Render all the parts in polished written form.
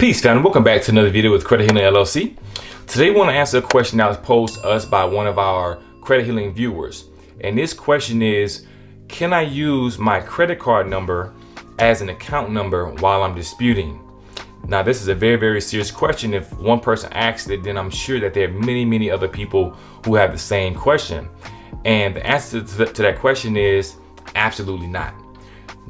Peace, family. Welcome back to another video with Credit Healing LLC. Today, we want to answer a question that was posed to us by one of our Credit Healing viewers. And this question is, can I use my credit card number as an account number while I'm disputing? Now, this is a very, very serious question. If one person asks it, then I'm sure that there are many, many other people who have the same question. And the answer to that question is absolutely not.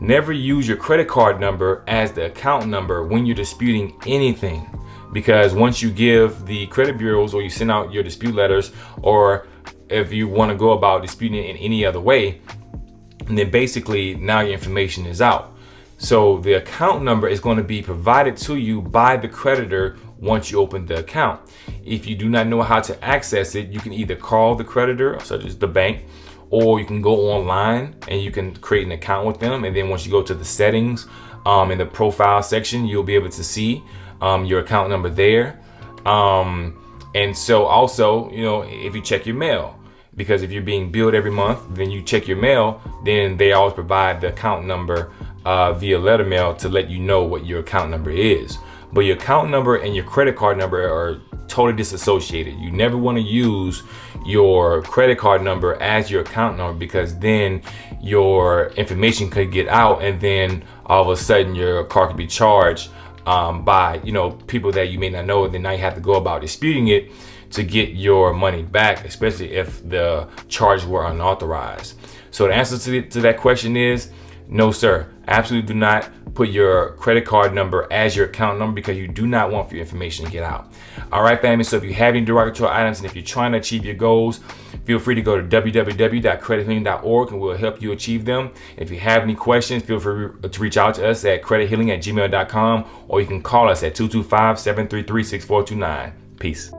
Never use your credit card number as the account number when you're disputing anything, because once you give the credit bureaus or you send out your dispute letters, or if you want to go about disputing it in any other way, then basically now your information is out. So the account number is going to be provided to you by the creditor once you open the account. If you do not know how to access it, you can either call the creditor, such as the bank, or you can go online and you can create an account with them. And then once you go to the settings in the profile section, you'll be able to see your account number there. And so also, if you check your mail, because if you're being billed every month, then you check your mail, then they always provide the account number via letter mail to let you know what your account number is. But your account number and your credit card number are totally disassociated. You never want to use your credit card number as your account number, because then your information could get out, and then all of a sudden your car could be charged by people that you may not know. And then now you have to go about disputing it to get your money back, especially if the charges were unauthorized. So the answer to that question is no, sir. Absolutely do not put your credit card number as your account number, because you do not want your information to get out. All right, family. So if you have any derogatory items and if you're trying to achieve your goals, feel free to go to www.credithealing.org and we'll help you achieve them. If you have any questions, feel free to reach out to us at credithealing@gmail.com, or you can call us at 225-733-6429. Peace.